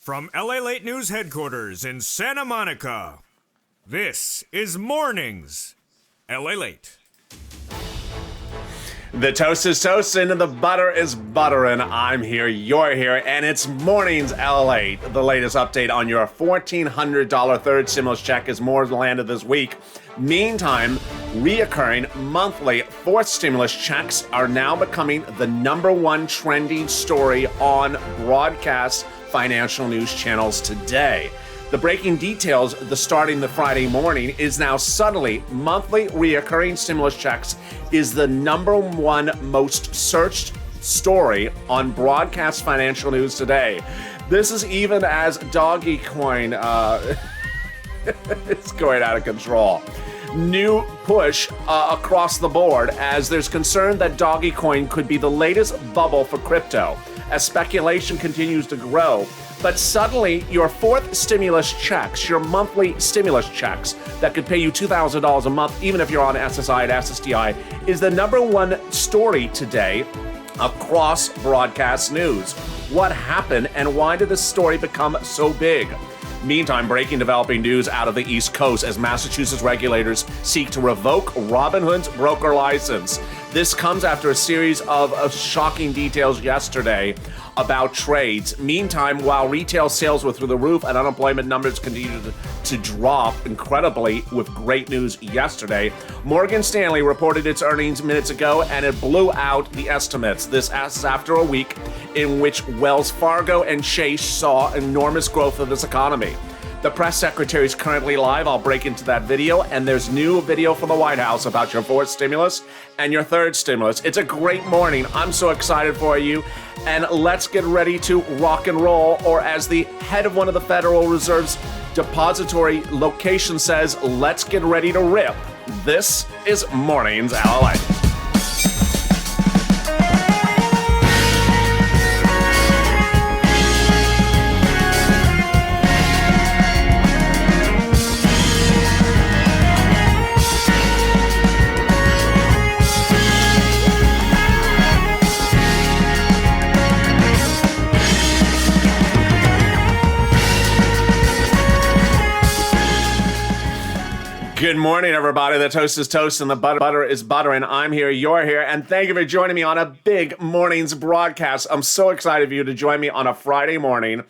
From LALATE News Headquarters in Santa Monica, this is Mornings LALATE. The toast is toasting and the butter is buttering. I'm here, you're here, and it's Mornings LALATE. The latest update on your $1,400 third stimulus check is more landed this week. Meantime, reoccurring monthly fourth stimulus checks are now becoming the number one trending story on broadcast financial news channels today. The breaking details, starting the Friday morning, is now suddenly monthly reoccurring stimulus checks is the number one most searched story on broadcast financial news today. This is even as Doggy Coin it's going out of control. New push across the board as there's concern that Doggy Coin could be the latest bubble for crypto as speculation continues to grow. But suddenly, your fourth stimulus checks, your monthly stimulus checks that could pay you $2,000 a month, even if you're on SSI and SSDI, is the number one story today across broadcast news. What happened and why did this story become so big? Meantime, breaking developing news out of the East Coast as Massachusetts regulators seek to revoke Robinhood's broker license. This comes after a series of shocking details yesterday about trades. Meantime, while retail sales were through the roof and unemployment numbers continued to drop incredibly with great news yesterday, Morgan Stanley reported its earnings minutes ago and it blew out the estimates. This is after a week in which Wells Fargo and Chase saw enormous growth of this economy. The press secretary is currently live. I'll break into that video. And there's new video from the White House about your fourth stimulus and your third stimulus. It's a great morning. I'm so excited for you. And let's get ready to rock and roll. Or as the head of one of the Federal Reserve's depository location says, let's get ready to rip. This is Mornings LALATE. Good morning, everybody. The toast is toast and the butter is buttering. I'm here, you're here, and thank you for joining me on a big morning's broadcast. I'm so excited for you to join me on a Friday morning.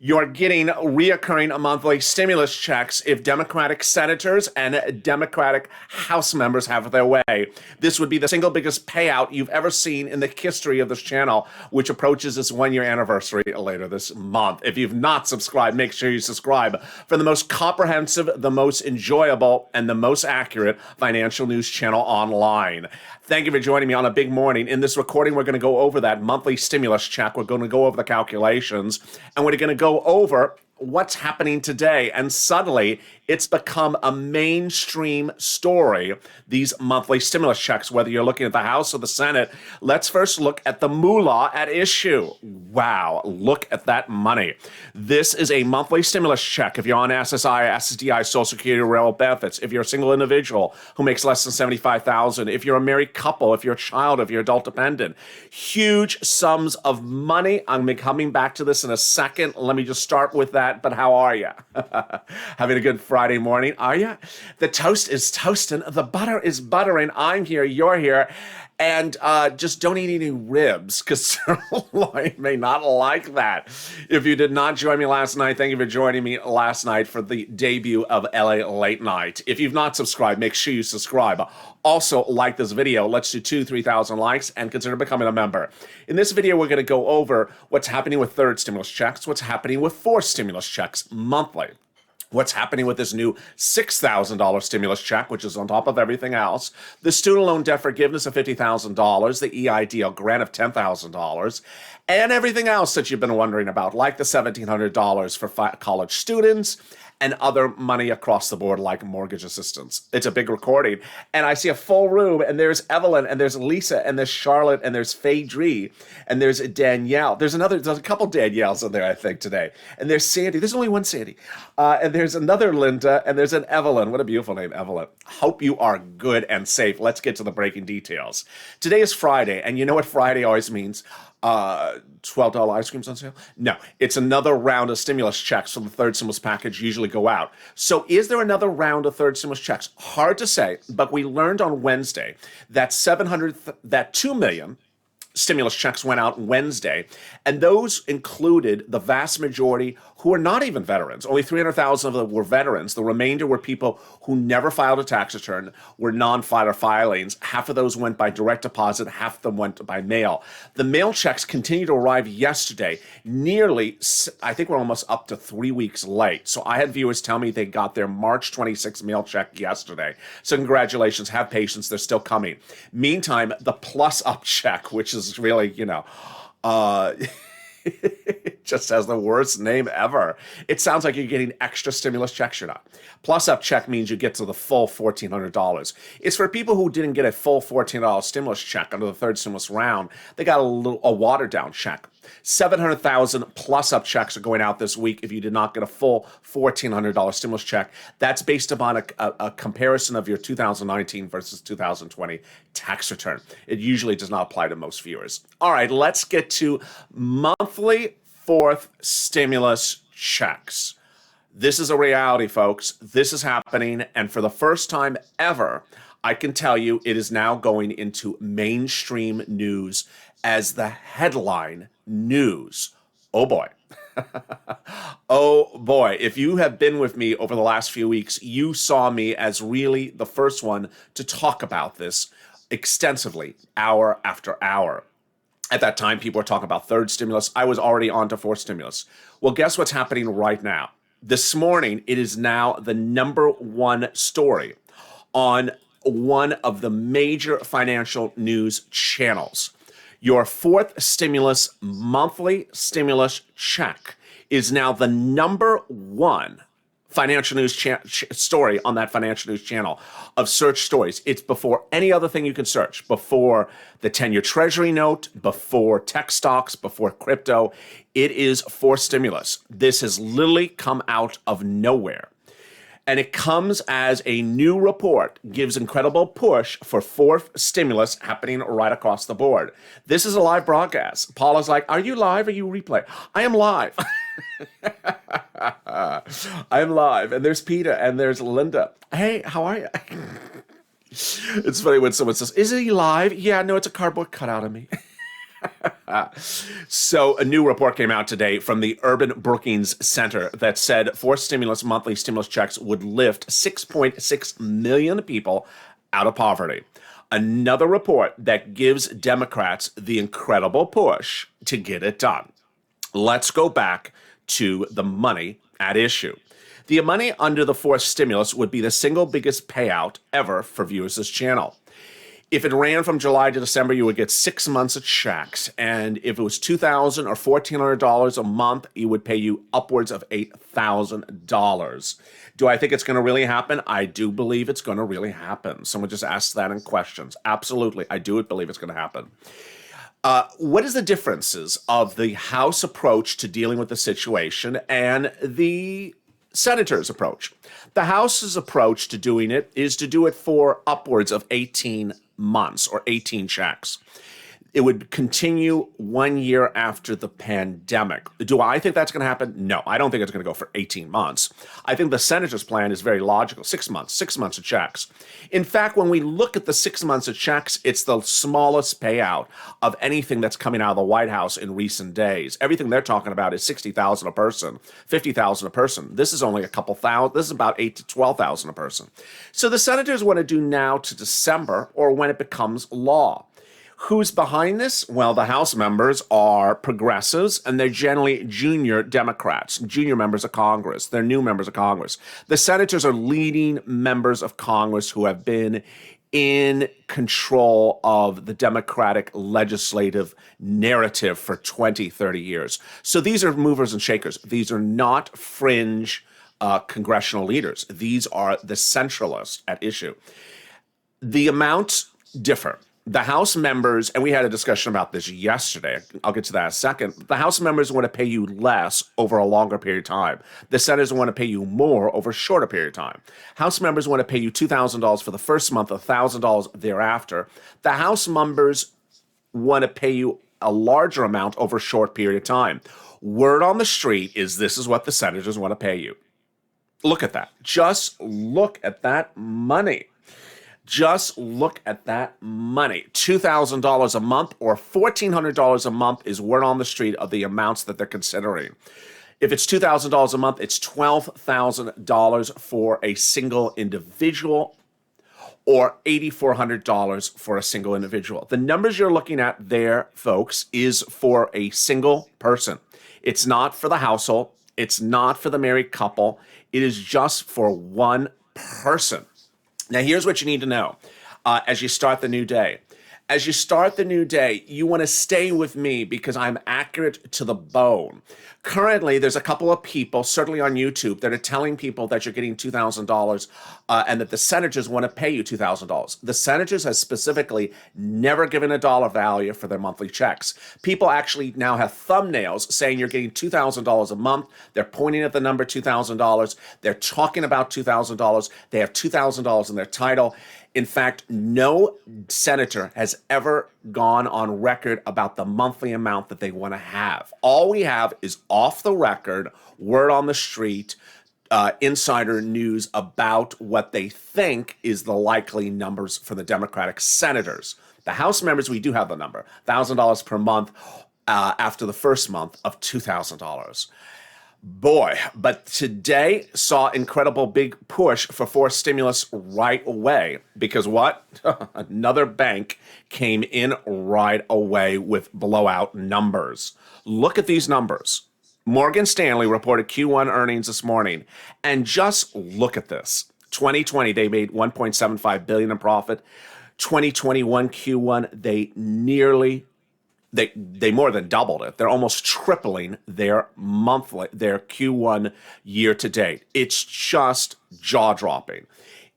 You're getting reoccurring monthly stimulus checks if Democratic senators and Democratic House members have their way. This would be the single biggest payout you've ever seen in the history of this channel, which approaches its one-year anniversary later this month. If you've not subscribed, make sure you subscribe for the most comprehensive, the most enjoyable, and the most accurate financial news channel online. Thank you for joining me on a big morning. In this recording, we're going to go over that monthly stimulus check. We're going to go over the calculations, and we're going to go over what's happening today. And suddenly, it's become a mainstream story, these monthly stimulus checks, whether you're looking at the House or the Senate. Let's first look at the moolah at issue. Wow, look at that money. This is a monthly stimulus check if you're on SSI, SSDI, Social Security, railroad benefits, if you're a single individual who makes less than $75,000, if you're a married couple, if you're a child, if you're adult dependent. Huge sums of money. I'm coming back to this in a second. Let me just start with that. But how are you? Having a good Friday morning, are you? The toast is toasting, the butter is buttering. I'm here, you're here, and just don't eat any ribs because I may not like that. If you did not join me last night, thank you for joining me last night for the debut of LA Late Night. If you've not subscribed, make sure you subscribe. Also, like this video. Let's do 3,000 likes and consider becoming a member. In this video, we're going to go over what's happening with third stimulus checks, what's happening with fourth stimulus checks monthly, what's happening with this new $6,000 stimulus check, which is on top of everything else, the student loan debt forgiveness of $50,000, the EIDL grant of $10,000, and everything else that you've been wondering about, like the $1,700 for college students, and other money across the board like mortgage assistance. It's a big recording. And I see a full room, and there's Evelyn, and there's Lisa, and there's Charlotte, and there's Phaedre, and there's Danielle. There's a couple Danielles in there, I think, today. And there's Sandy. There's only one Sandy. And there's another Linda, and there's an Evelyn. What a beautiful name, Evelyn. Hope you are good and safe. Let's get to the breaking details. Today is Friday, and you know what Friday always means? $12 ice creams on sale? No, it's another round of stimulus checks from the third stimulus package usually go out. So is there another round of third stimulus checks? Hard to say, but we learned on Wednesday that 2 million stimulus checks went out Wednesday, and those included the vast majority who are not even veterans. Only 300,000 of them were veterans. The remainder were people who never filed a tax return, were non-filer filings. Half of those went by direct deposit, half of them went by mail. The mail checks continued to arrive yesterday, nearly, I think we're almost up to 3 weeks late. So I had viewers tell me they got their March 26th mail check yesterday. So congratulations, have patience, they're still coming. Meantime, the plus up check, which is really, it just has the worst name ever. It sounds like you're getting extra stimulus checks. You're not. Plus up check means you get to the full $1,400. It's for people who didn't get a full $1,400 stimulus check under the third stimulus round. They got a watered down check. 700,000 plus up checks are going out this week if you did not get a full $1,400 stimulus check. That's based upon a comparison of your 2019 versus 2020 tax return. It usually does not apply to most viewers. All right, let's get to monthly fourth stimulus checks. This is a reality, folks. This is happening, and for the first time ever, I can tell you it is now going into mainstream news as the headline news. Oh boy. Oh boy. If you have been with me over the last few weeks, you saw me as really the first one to talk about this extensively, hour after hour. At that time, people were talking about third stimulus. I was already on to fourth stimulus. Well, guess what's happening right now? This morning, it is now the number one story on one of the major financial news channels. Your fourth stimulus monthly stimulus check is now the number one financial news story on that financial news channel of search stories. It's before any other thing you can search, before the 10-year treasury note, before tech stocks, before crypto. It is for stimulus. This has literally come out of nowhere. And it comes as a new report, gives incredible push for fourth stimulus happening right across the board. This is a live broadcast. Paula's like, are you live or are you replay? I am live. I am live. And there's Peter and there's Linda. Hey, how are you? It's funny when someone says, is he live? Yeah, no, it's a cardboard cutout of me. So a new report came out today from the Urban Brookings Center that said fourth stimulus monthly stimulus checks would lift 6.6 million people out of poverty. Another report that gives Democrats the incredible push to get it done. Let's go back to the money at issue. The money under the fourth stimulus would be the single biggest payout ever for viewers of this channel. If it ran from July to December, you would get 6 months of checks. And if it was $2,000 or $1,400 a month, it would pay you upwards of $8,000. Do I think it's going to really happen? I do believe it's going to really happen. Someone just asked that in questions. Absolutely. I do believe it's going to happen. What is the differences of the House approach to dealing with the situation and the Senator's approach? The House's approach to doing it is to do it for upwards of 18 months or 18 checks. It would continue 1 year after the pandemic. Do I think that's going to happen? No, I don't think it's going to go for 18 months. I think the Senator's plan is very logical. 6 months of checks. In fact, when we look at the 6 months of checks, it's the smallest payout of anything that's coming out of the White House in recent days. Everything they're talking about is $60,000 a person, $50,000 a person. This is only a couple thousand. This is about $8,000 to $12,000 a person. So the Senators want to do now to December or when it becomes law. Who's behind this? Well, the House members are progressives, and they're generally junior Democrats, junior members of Congress. They're new members of Congress. The senators are leading members of Congress who have been in control of the Democratic legislative narrative for 20, 30 years. So these are movers and shakers. These are not fringe congressional leaders. These are the centralists at issue. The amounts differ. The House members, and we had a discussion about this yesterday, I'll get to that in a second. The House members want to pay you less over a longer period of time. The senators want to pay you more over a shorter period of time. House members want to pay you $2,000 for the first month, $1,000 thereafter. The House members want to pay you a larger amount over a short period of time. Word on the street is this is what the senators want to pay you. Look at that. Just look at that money. Just look at that money. $2,000 a month or $1,400 a month is word on the street of the amounts that they're considering. If it's $2,000 a month, it's $12,000 for a single individual or $8,400 for a single individual. The numbers you're looking at there, folks, is for a single person. It's not for the household. It's not for the married couple. It is just for one person. Now, here's what you need to know as you start the new day. As you start the new day, you want to stay with me because I'm accurate to the bone. Currently, there's a couple of people, certainly on YouTube, that are telling people that you're getting $2,000 and that the senators want to pay you $2,000. The senators have specifically never given a dollar value for their monthly checks. People actually now have thumbnails saying you're getting $2,000 a month. They're pointing at the number $2,000. They're talking about $2,000. They have $2,000 in their title. In fact, no senator has ever gone on record about the monthly amount that they want to have. All we have is off the record, word on the street, insider news about what they think is the likely numbers for the Democratic senators. The House members, we do have the number, $1,000 per month after the first month of $2,000. Boy, but today saw incredible big push for forced stimulus right away because what? Another bank came in right away with blowout numbers. Look at these numbers. Morgan Stanley reported Q1 earnings this morning, and just look at this. 2020, they made $1.75 billion in profit. 2021 Q1, they more than doubled it. They're almost tripling their Q1 year to date. It's just jaw-dropping.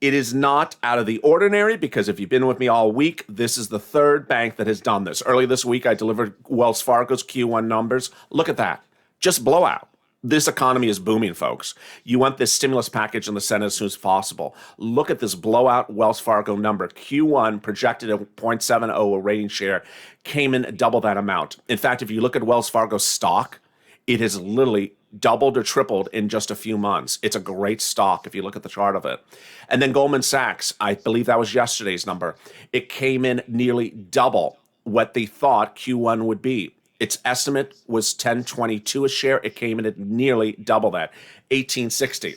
It is not out of the ordinary because if you've been with me all week, this is the third bank that has done this. Early this week, I delivered Wells Fargo's Q1 numbers. Look at that. Just blowout. This economy is booming, folks. You want this stimulus package in the Senate as soon as possible. Look at this blowout Wells Fargo number. Q1 projected at 0.70, a rating share, came in double that amount. In fact, if you look at Wells Fargo's stock, it has literally doubled or tripled in just a few months. It's a great stock if you look at the chart of it. And then Goldman Sachs, I believe that was yesterday's number. It came in nearly double what they thought Q1 would be. Its estimate was $10.22 a share. It came in at nearly double that, $18.60.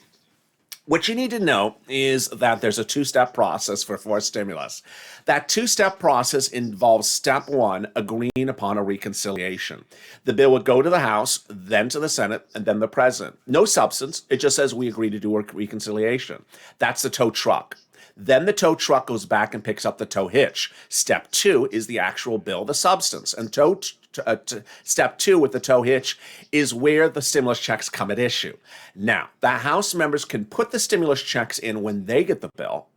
What you need to know is that there's a two-step process for forced stimulus. That two-step process involves step one, agreeing upon a reconciliation. The bill would go to the House, then to the Senate, and then the President. No substance. It just says we agree to do a reconciliation. That's the tow truck. Then the tow truck goes back and picks up the tow hitch. Step two is the actual bill, the substance. And step two with the tow hitch is where the stimulus checks come at issue. Now, the House members can put the stimulus checks in when they get the bill,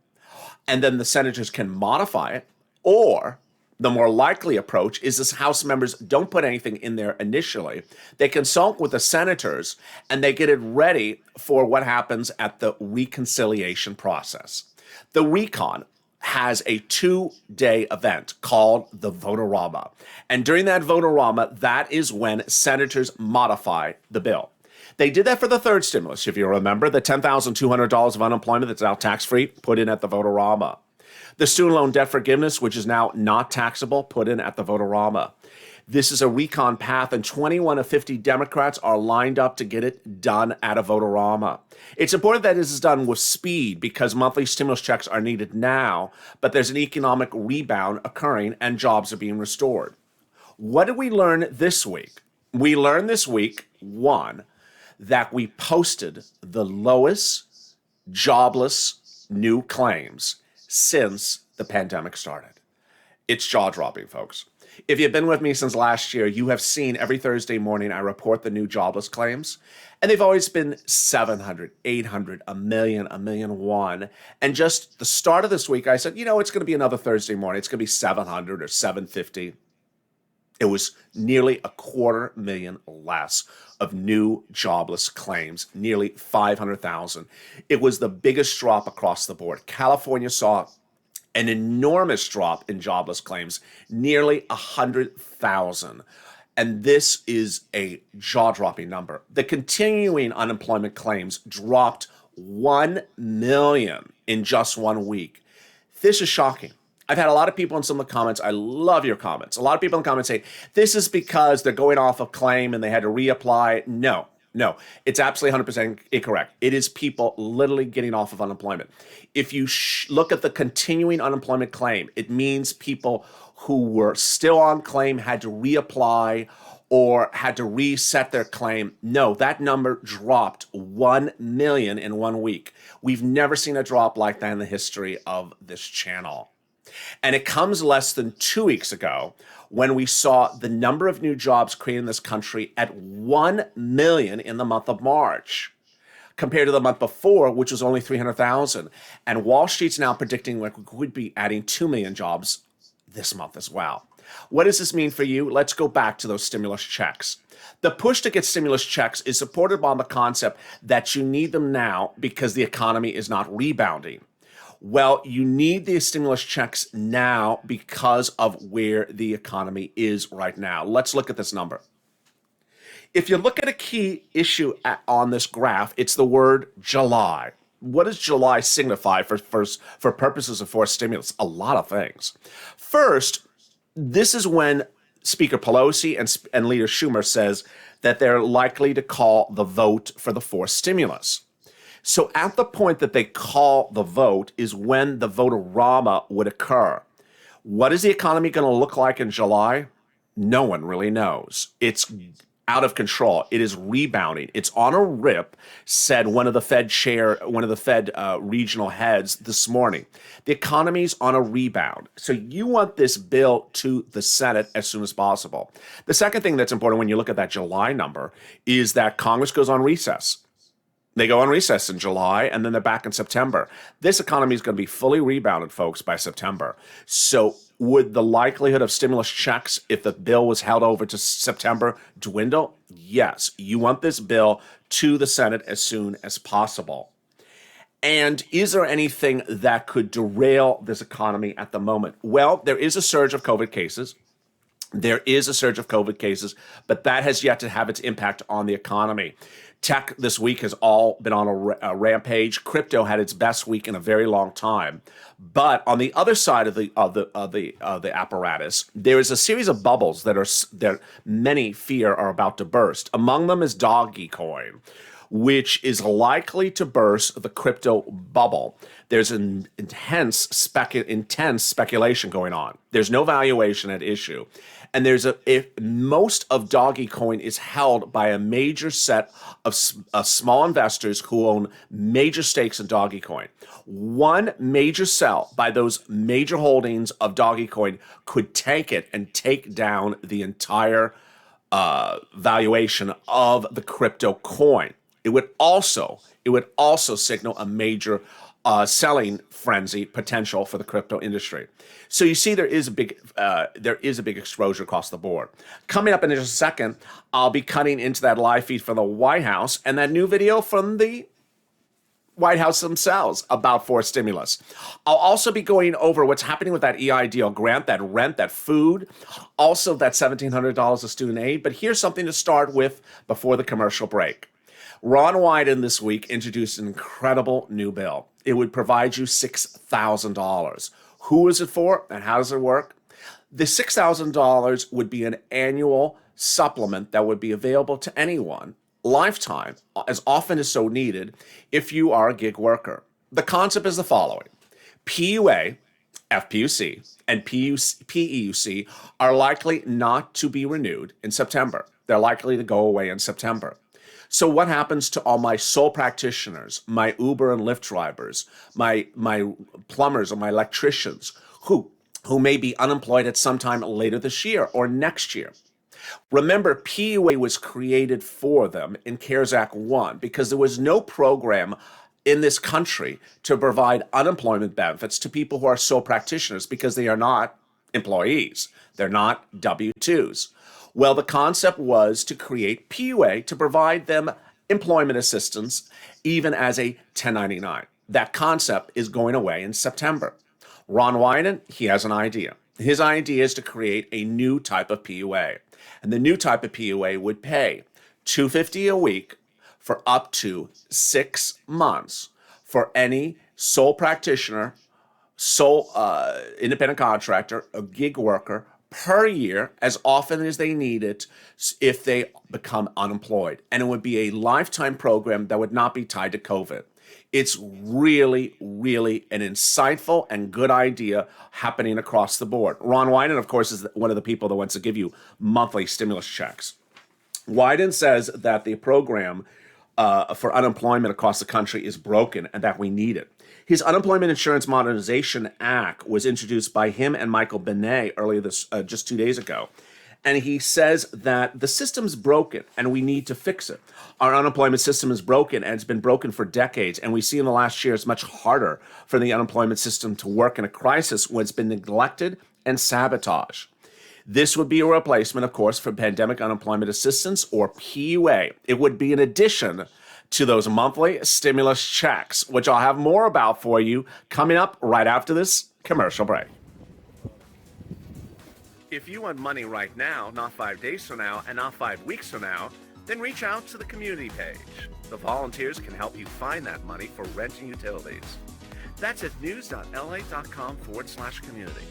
and then the senators can modify it, or the more likely approach is this House members don't put anything in there initially. They consult with the senators, and they get it ready for what happens at the reconciliation process. The recon has a 2-day event called the Votorama. And during that Votorama, that is when senators modify the bill. They did that for the third stimulus. If you remember, the $10,200 of unemployment that's now tax-free, put in at the Votorama. The student loan debt forgiveness, which is now not taxable, put in at the Votorama. This is a recon path, and 21 of 50 Democrats are lined up to get it done at a Votorama. It's important that this is done with speed because monthly stimulus checks are needed now, but there's an economic rebound occurring and jobs are being restored. What did we learn this week? We learned this week, one, that we posted the lowest jobless new claims since the pandemic started. It's jaw-dropping, folks. If you've been with me since last year, you have seen every Thursday morning I report the new jobless claims, and they've always been 700, 800, a million, 1,000,001. And just the start of this week, I said, it's going to be another Thursday morning. It's going to be 700 or 750. It was nearly 250,000 less of new jobless claims, nearly 500,000. It was the biggest drop across the board. California saw An enormous drop in jobless claims, nearly 100,000. And this is a jaw-dropping number. The continuing unemployment claims dropped 1 million in just 1 week. This is shocking. I've had a lot of people in some of the comments. I love your comments. A lot of people in the comments say, this is because they're going off a claim and they had to reapply. No, it's absolutely 100% incorrect. It is people literally getting off of unemployment. If you look at the continuing unemployment claim, it means people who were still on claim had to reapply or had to reset their claim. No, that number dropped 1 million in 1 week. We've never seen a drop like that in the history of this channel. And it comes less than 2 weeks ago when we saw the number of new jobs created in this country at 1 million in the month of March, compared to the month before, which was only 300,000. And Wall Street's now predicting we could be adding 2 million jobs this month as well. What does this mean for you? Let's go back to those stimulus checks. The push to get stimulus checks is supported by the concept that you need them now because the economy is not rebounding. Well, you need the stimulus checks now because of where the economy is right now. Let's look at this number. If you look at a key issue on this graph, it's the word July. What does July signify for purposes of forced stimulus? A lot of things. First, this is when Speaker Pelosi and Leader Schumer says that they're likely to call the vote for the forced stimulus. So at the point that they call the vote is when the vote-a-rama would occur. What is the economy going to look like in July? No one really knows. It's out of control. It is rebounding. It's on a rip, said one of the Fed regional heads this morning. The economy's on a rebound. So you want this bill to the Senate as soon as possible. The second thing that's important when you look at that July number is that Congress goes on recess. They go on recess in July, and then they're back in September. This economy is going to be fully rebounded, folks, by September. So would the likelihood of stimulus checks, if the bill was held over to September, dwindle? Yes. You want this bill to the Senate as soon as possible. And is there anything that could derail this economy at the moment? Well, there is a surge of COVID cases. There is a surge of COVID cases, but that has yet to have its impact on the economy. Tech this week has all been on a rampage. Crypto had its best week in a very long time. But on the other side of the apparatus, there is a series of bubbles that many fear are about to burst. Among them is Dogecoin, which is likely to burst the crypto bubble. There's an intense speculation going on. There's no valuation at issue. And most of Dogecoin is held by a major set of small investors who own major stakes in Dogecoin. One major sell by those major holdings of Dogecoin could tank it and take down the entire valuation of the crypto coin. It would also signal a major selling frenzy potential for the crypto industry. So you see, there is a big exposure across the board. Coming up in just a second, I'll be cutting into that live feed from the White House and that new video from the White House themselves about forced stimulus. I'll also be going over what's happening with that EIDL grant, that rent, that food, also that $1,700 of student aid. But here's something to start with before the commercial break. Ron Wyden this week introduced an incredible new bill. It would provide you $6,000. Who is it for and how does it work? The $6,000 would be an annual supplement that would be available to anyone, lifetime, as often as so needed, if you are a gig worker. The concept is the following. PUA, FPUC, and PEUC are likely not to be renewed in September. They're likely to go away in September. So what happens to all my sole practitioners, my Uber and Lyft drivers, my plumbers or my electricians who may be unemployed at some time later this year or next year? Remember, PUA was created for them in CARES Act 1 because there was no program in this country to provide unemployment benefits to people who are sole practitioners because they are not employees. They're not W-2s. Well, the concept was to create PUA to provide them employment assistance even as a 1099. That concept is going away in September. Ron Wyden, he has an idea. His idea is to create a new type of PUA. And the new type of PUA would pay $250 a week for up to 6 months for any sole practitioner, sole independent contractor, a gig worker per year, as often as they need it if they become unemployed. And it would be a lifetime program that would not be tied to COVID. It's really, really an insightful and good idea happening across the board. Ron Wyden, of course, is one of the people that wants to give you monthly stimulus checks. Wyden says that the program for unemployment across the country is broken and that we need it. His Unemployment Insurance Modernization Act was introduced by him and Michael Benet earlier just 2 days ago. And he says that the system's broken and we need to fix it. Our unemployment system is broken and it's been broken for decades. And we see in the last year it's much harder for the unemployment system to work in a crisis when it's been neglected and sabotaged. This would be a replacement, of course, for pandemic unemployment assistance, or PUA. It would be an addition to those monthly stimulus checks, which I'll have more about for you coming up right after this commercial break. If you want money right now, not 5 days from now, and not 5 weeks from now, then reach out to the community page. The volunteers can help you find that money for rent and utilities. That's at news.la.com/community.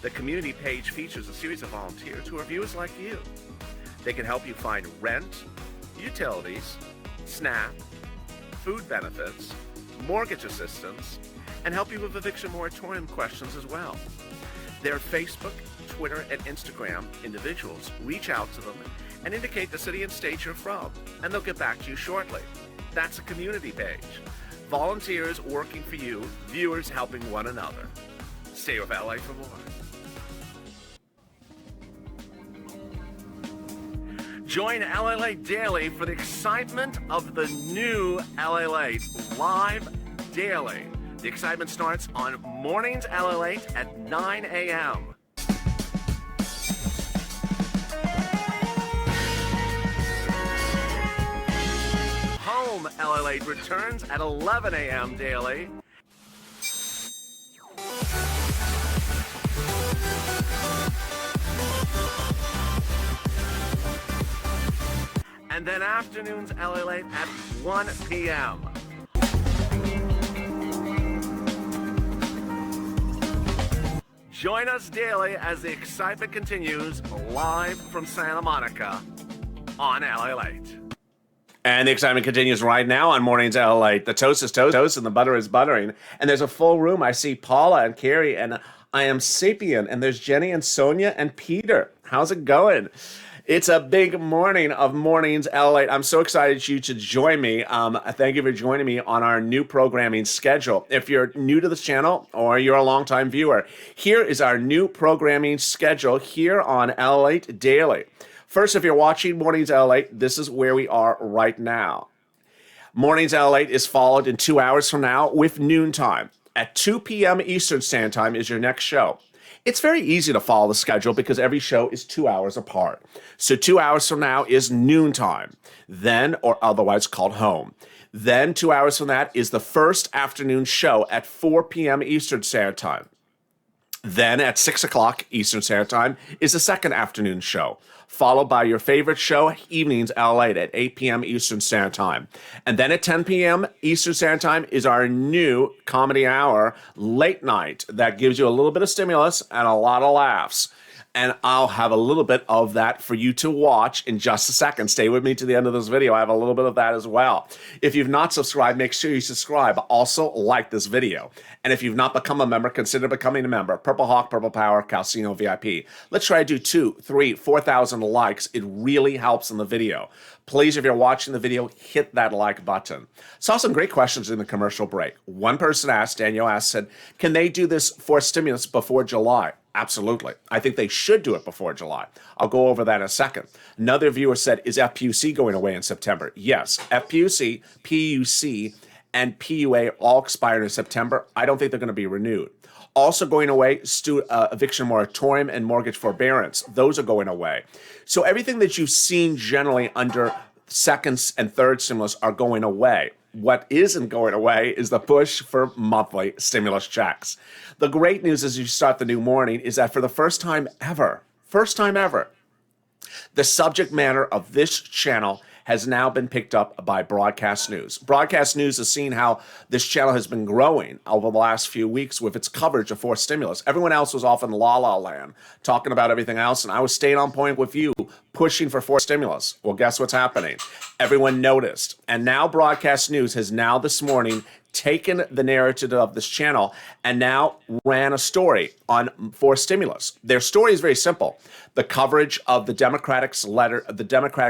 The community page features a series of volunteers who are viewers like you. They can help you find rent, utilities, SNAP, food benefits, mortgage assistance, and help you with eviction moratorium questions as well. Their Facebook, Twitter, and Instagram individuals reach out to them and indicate the city and state you're from, and they'll get back to you shortly. That's a community page. Volunteers working for you, viewers helping one another. Stay with LA for more. Join LALATE Daily for the excitement of the new LALATE live daily. The excitement starts on Mornings LALATE at 9 a.m. Home LALATE returns at 11 a.m. daily. And then afternoons LALATE at 1 p.m. Join us daily as the excitement continues live from Santa Monica on LALATE. And the excitement continues right now on Mornings LALATE. The toast is toast and the butter is buttering. And there's a full room. I see Paula and Carrie and I am Sapien. And there's Jenny and Sonia and Peter. How's it going? It's a big morning of Mornings LALATE. I'm so excited you to join me. Thank you for joining me on our new programming schedule. If you're new to this channel or you're a longtime viewer, here is our new programming schedule here on LALATE Daily. First, if you're watching Mornings LALATE, this is where we are right now. Mornings LALATE is followed in 2 hours from now with Noontime. At 2 p.m. Eastern Standard Time is your next show. It's very easy to follow the schedule because every show is 2 hours apart. So 2 hours from now is Noontime, then, or otherwise called Home. Then 2 hours from that is the first afternoon show at 4 p.m. Eastern Standard Time. Then at 6 o'clock Eastern Standard Time is the second afternoon show, followed by your favorite show, Evenings LALATE at 8 p.m. Eastern Standard Time. And then at 10 p.m. Eastern Standard Time is our new comedy hour, Late Night, that gives you a little bit of stimulus and a lot of laughs. And I'll have a little bit of that for you to watch in just a second. Stay with me to the end of this video. I have a little bit of that as well. If you've not subscribed, make sure you subscribe. Also, like this video. And if you've not become a member, consider becoming a member. Purple Hawk, Purple Power, Calcino VIP. Let's try to do 2,000, 3,000, 4,000 likes. It really helps in the video. Please, if you're watching the video, hit that like button. Saw some great questions in the commercial break. One person asked, Daniel asked, said, can they do this for stimulus before July? Absolutely. I think they should do it before July. I'll go over that in a second. Another viewer said, is FPUC going away in September? Yes. FPUC, PUC, and PUA all expired in September. I don't think they're going to be renewed. Also going away, eviction moratorium and mortgage forbearance. Those are going away. So everything that you've seen generally under second and third stimulus are going away. What isn't going away is the push for monthly stimulus checks. The great news as you start the new morning is that for the first time ever, the subject matter of this channel has now been picked up by Broadcast News. Broadcast News has seen how this channel has been growing over the last few weeks with its coverage of forced stimulus. Everyone else was off in la la land talking about everything else, and I was staying on point with you, pushing for forced stimulus. Well, guess what's happening? Everyone noticed. And now Broadcast News has now this morning taken the narrative of this channel and now ran a story on forced stimulus. Their story is very simple. The coverage of the Democratic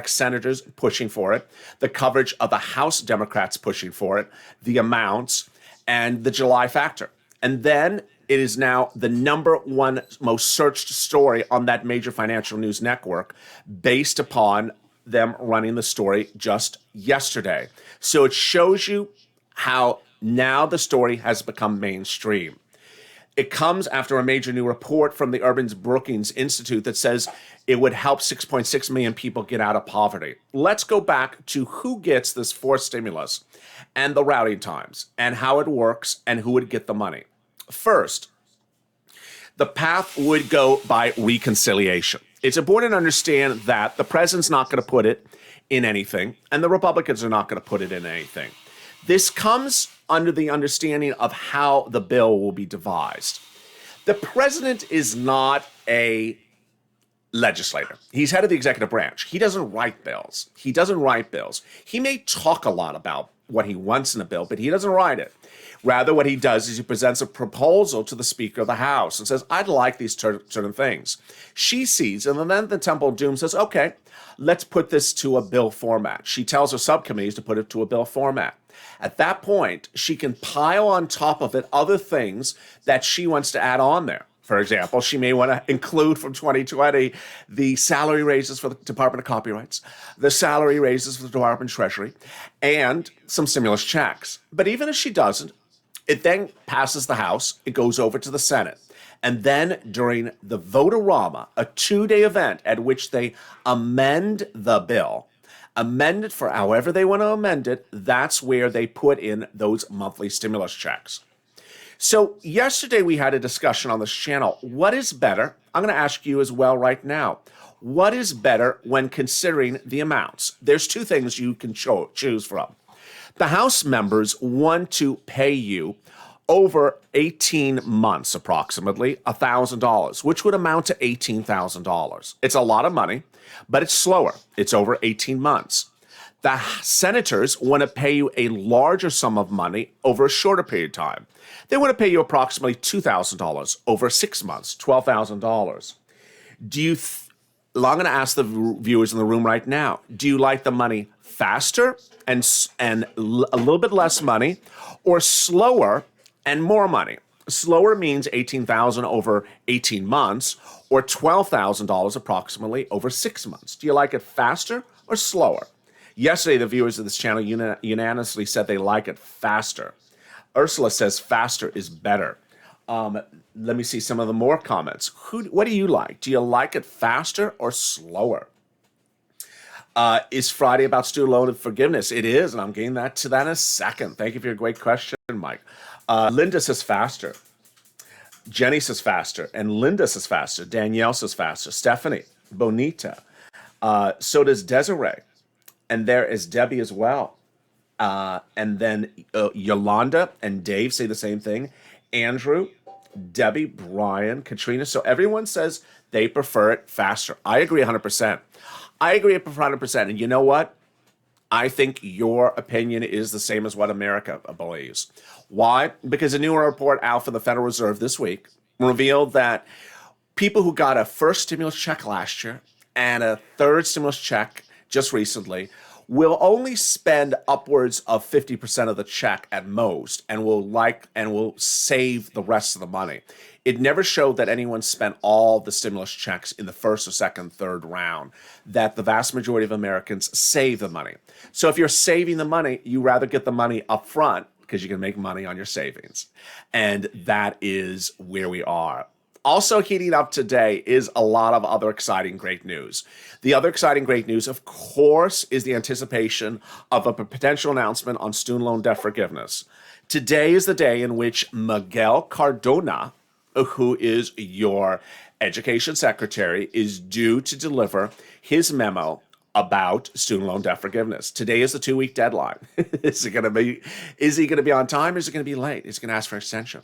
senators pushing for it, the coverage of the House Democrats pushing for it, the amounts, and the July factor. And then it is now the number one most searched story on that major financial news network based upon them running the story just yesterday. So it shows you how now the story has become mainstream. It comes after a major new report from the Urban Brookings Institute that says it would help 6.6 million people get out of poverty. Let's go back to who gets this forced stimulus and the routing times and how it works and who would get the money. First, the path would go by reconciliation. It's important to understand that the president's not going to put it in anything, and the Republicans are not going to put it in anything. This comes under the understanding of how the bill will be devised. The president is not a legislator. He's head of the executive branch. He doesn't write bills. He may talk a lot about what he wants in a bill, but he doesn't write it. Rather, what he does is he presents a proposal to the Speaker of the House and says, I'd like these certain things. She sees, and then the Temple of Doom says, okay, let's put this to a bill format. She tells her subcommittees to put it to a bill format. At that point, she can pile on top of it other things that she wants to add on there. For example, she may want to include from 2020 the salary raises for the Department of Copyrights, the salary raises for the Department of Treasury, and some stimulus checks. But even if she doesn't, it then passes the House, it goes over to the Senate. And then during the Vote-A-Rama, a 2-day event at which they amend the bill, amend it for however they want to amend it, that's where they put in those monthly stimulus checks. So yesterday we had a discussion on this channel. What is better? I'm going to ask you as well right now. What is better when considering the amounts? There's two things you can choose from. The House members want to pay you over 18 months, approximately $1,000, which would amount to $18,000. It's a lot of money, but it's slower. It's over 18 months. The senators want to pay you a larger sum of money over a shorter period of time. They want to pay you approximately $2,000 over 6 months, $12,000. I'm going to ask the viewers in the room right now, do you like the money faster and a little bit less money, or slower and more money? Slower means $18,000 over 18 months, or $12,000 approximately over 6 months. Do you like it faster or slower? Yesterday, the viewers of this channel unanimously said they like it faster. Ursula says faster is better. Let me see some of the more comments. What do you like? Do you like it faster or slower? Is Friday about student loan forgiveness? It is, and I'm getting to that in a second. Thank you for your great question, Mike. Linda says faster. Jenny says faster. And Linda says faster. Danielle says faster. Stephanie, Bonita. So does Desiree. And there is Debbie as well. And then Yolanda and Dave say the same thing. Andrew, Debbie, Brian, Katrina. So everyone says they prefer it faster. I agree 100%. I agree 100%. And you know what? I think your opinion is the same as what America believes. Why? Because a new report out from the Federal Reserve this week revealed that people who got a first stimulus check last year and a third stimulus check just recently will only spend upwards of 50% of the check at most and will save the rest of the money. It never showed that anyone spent all the stimulus checks in the first or second, third round, that the vast majority of Americans save the money. So if you're saving the money, you rather get the money up front because you can make money on your savings. And that is where we are. Also heating up today is a lot of other exciting great news. The other exciting great news, of course, is the anticipation of a potential announcement on student loan debt forgiveness. Today is the day in which Miguel Cardona, who is your education secretary, is due to deliver his memo about student loan debt forgiveness. Today is the 2-week deadline. Is he going to be on time or is it going to be late? Is he going to ask for extension?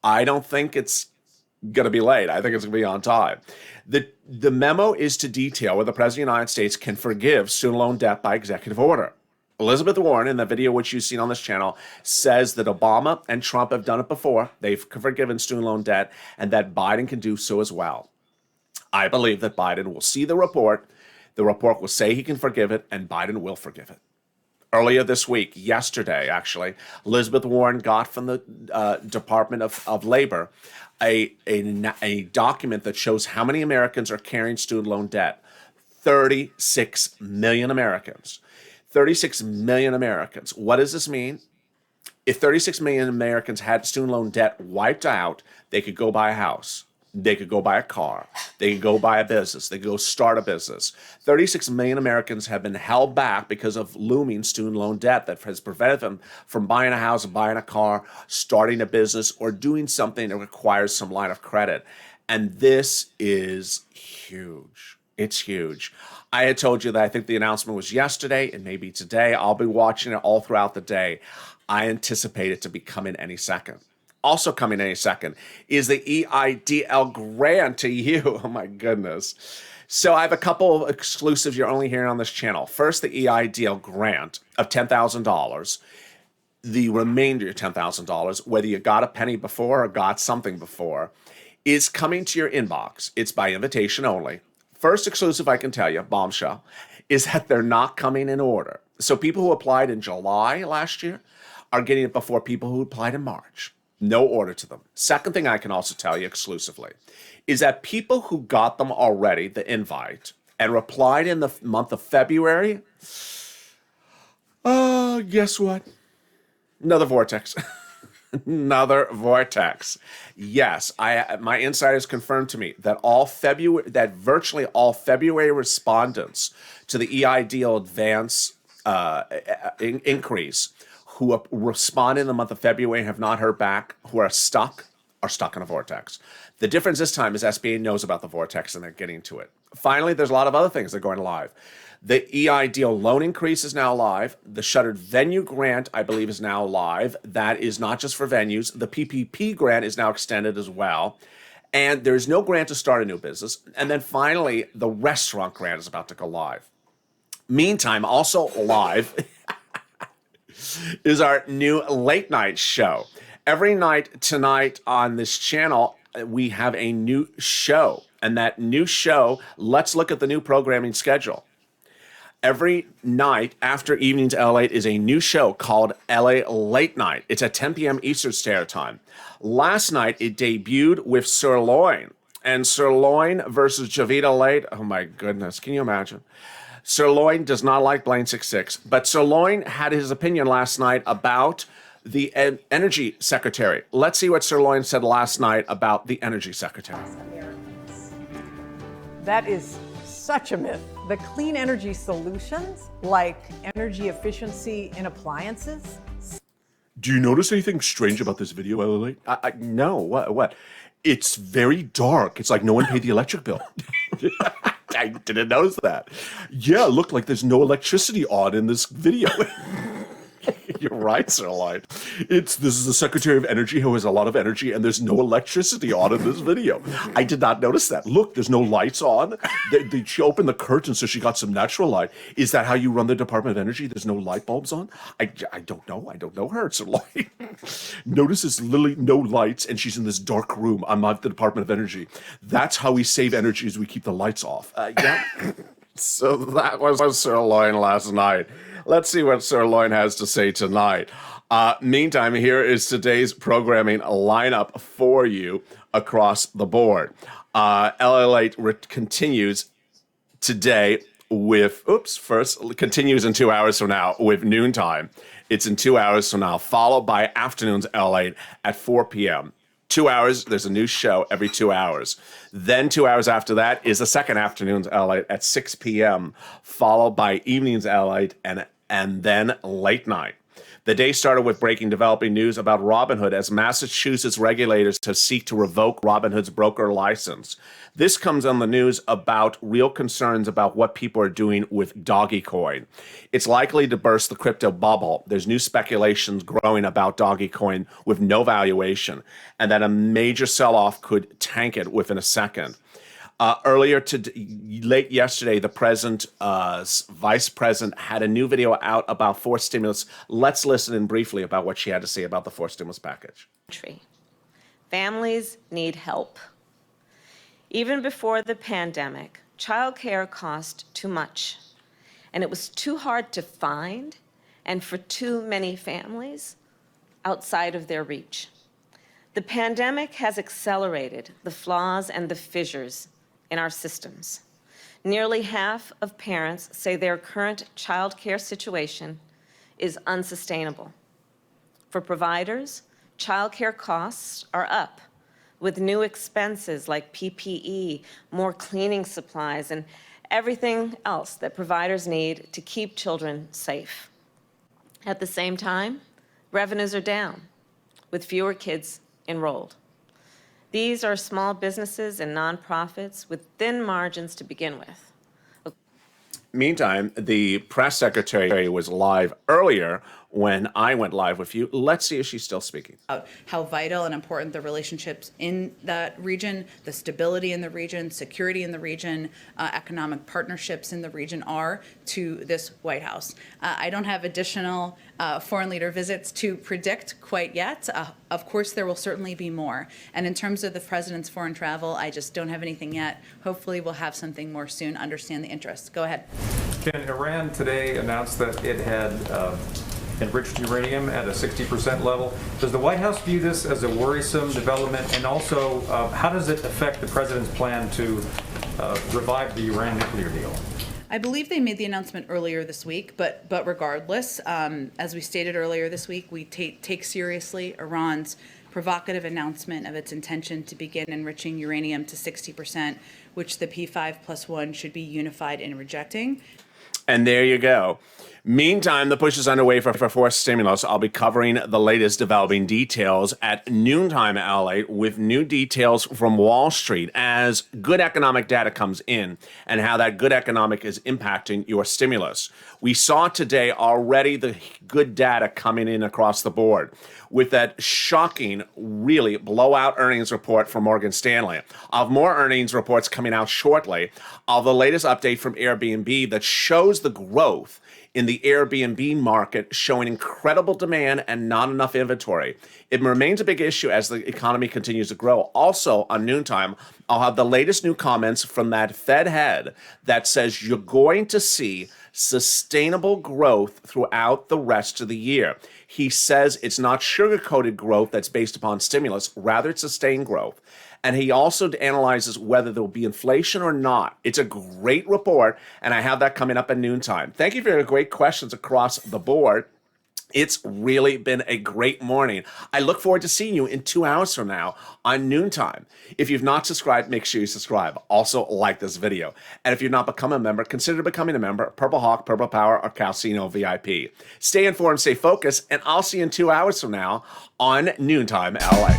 I don't think it's going to be late. I think it's going to be on time. The memo is to detail where the President of the United States can forgive student loan debt by executive order. Elizabeth Warren, in the video which you've seen on this channel, says that Obama and Trump have done it before. They've forgiven student loan debt, and that Biden can do so as well. I believe that Biden will see the report. The report will say he can forgive it, and Biden will forgive it. Earlier this week, yesterday actually, Elizabeth Warren got from the Department of Labor a document that shows how many Americans are carrying student loan debt. 36 million Americans. 36 million Americans. What does this mean? If 36 million Americans had student loan debt wiped out, they could go buy a house. They could go buy a car. They could go buy a business. They could go start a business. 36 million Americans have been held back because of looming student loan debt that has prevented them from buying a house, buying a car, starting a business, or doing something that requires some line of credit. And this is huge. It's huge. I had told you that I think the announcement was yesterday and maybe today. I'll be watching it all throughout the day. I anticipate it to be coming any second. Also coming any second is the EIDL grant to you. Oh my goodness. So I have a couple of exclusives you're only hearing on this channel. First, the EIDL grant of $10,000. The remainder of $10,000, whether you got a penny before or got something before, is coming to your inbox. It's by invitation only. First exclusive I can tell you, bombshell, is that they're not coming in order. So people who applied in July last year are getting it before people who applied in March. No order to them. Second thing I can also tell you exclusively is that people who got them already, the invite, and replied in the month of February, guess what? Another vortex. Another vortex. Yes, my insiders confirmed to me that virtually all February respondents to the EIDL advance increase who responded in the month of February and have not heard back, who are stuck in a vortex. The difference this time is SBA knows about the vortex and they're getting to it. Finally, there's a lot of other things that are going live. The EIDL loan increase is now live. The shuttered venue grant, I believe, is now live. That is not just for venues. The PPP grant is now extended as well. And there's no grant to start a new business. And then finally, the restaurant grant is about to go live. Meantime, also live is our new late night show. Every night tonight on this channel, we have a new show. And that new show, let's look at the new programming schedule. Every night after Evenings LALATE is a new show called LA Late Night. It's at 10 p.m. Eastern Standard Time. Last night, it debuted with Sirloin. And Sirloin versus Javita Late. Oh my goodness, can you imagine? Sirloin does not like Blaine 66, but Sirloin had his opinion last night about the Energy Secretary. Let's see what Sirloin said last night about the Energy Secretary. That is such a myth. The clean energy solutions, like energy efficiency in appliances. Do you notice anything strange about this video, LALATE? No, what? It's very dark. It's like no one paid the electric bill. I didn't notice that. Yeah, look, like there's no electricity on in this video. You're right, Sirloin. This is the Secretary of Energy who has a lot of energy, and there's no electricity on in this video. I did not notice that. Look, there's no lights on. She opened the curtain, so she got some natural light. Is that how you run the Department of Energy? There's no light bulbs on? I don't know. I don't know her, Sirloin. Notice there's literally no lights, and she's in this dark room. I'm not the Department of Energy. That's how we save energy, is we keep the lights off. Yeah. So that was Sirloin last night. Let's see what Sirloin has to say tonight. Meantime, here is today's programming lineup for you across the board. LALATE continues today with, continues in 2 hours from now with noontime. It's in 2 hours from now, followed by afternoons LALATE at 4 p.m. 2 hours, there's a new show every 2 hours. Then 2 hours after that is the second afternoon's LALATE at 6 p.m., followed by evening's LALATE and then late night. The day started with breaking developing news about Robinhood as Massachusetts regulators have seek to revoke Robinhood's broker license. This comes on the news about real concerns about what people are doing with Dogecoin. It's likely to burst the crypto bubble. There's new speculations growing about Dogecoin with no valuation, and that a major sell-off could tank it within a second. Late yesterday, the vice president had a new video out about forced stimulus. Let's listen in briefly about what she had to say about the forced stimulus package. Families need help. Even before the pandemic, childcare cost too much, and it was too hard to find, and for too many families outside of their reach. The pandemic has accelerated the flaws and the fissures in our systems. Nearly half of parents say their current child care situation is unsustainable. For providers, child care costs are up, with new expenses like PPE, more cleaning supplies, and everything else that providers need to keep children safe. At the same time, revenues are down, with fewer kids enrolled. These are small businesses and nonprofits with thin margins to begin with. Meantime, the press secretary was live earlier when I went live with you. Let's see if she's still speaking. How vital and important the relationships in that region, the stability in the region, security in the region, economic partnerships in the region are to this White House. I don't have additional foreign leader visits to predict quite yet. Of course, there will certainly be more. And in terms of the president's foreign travel, I just don't have anything yet. Hopefully, we'll have something more soon, understand the interest. Go ahead. Ken, Iran today announced that it had enriched uranium at a 60% level. Does the White House view this as a worrisome development? And also, how does it affect the president's plan to revive the Iran nuclear deal? I believe they made the announcement earlier this week, but regardless, as we stated earlier this week, we take seriously Iran's provocative announcement of its intention to begin enriching uranium to 60%, which the P5+1 should be unified in rejecting. And there you go. Meantime, the push is underway for forced stimulus. I'll be covering the latest developing details at noontime LA with new details from Wall Street as good economic data comes in and how that good economic is impacting your stimulus. We saw today already the good data coming in across the board with that shocking, really blowout earnings report from Morgan Stanley. I'll have more earnings reports coming out shortly. I'll have the latest update from Airbnb that shows the growth in the Airbnb market, showing incredible demand and not enough inventory. It remains a big issue as the economy continues to grow. Also, on noontime, I'll have the latest new comments from that Fed head that says you're going to see sustainable growth throughout the rest of the year. He says it's not sugar-coated growth that's based upon stimulus, rather it's sustained growth. And he also analyzes whether there will be inflation or not. It's a great report, and I have that coming up at noontime. Thank you for your great questions across the board. It's really been a great morning. I look forward to seeing you in 2 hours from now on noontime. If you've not subscribed, make sure you subscribe. Also, like this video. And if you've not become a member, consider becoming a member. Purple Hawk, Purple Power, or Calcino VIP. Stay informed, stay focused, and I'll see you in 2 hours from now on noontime LA.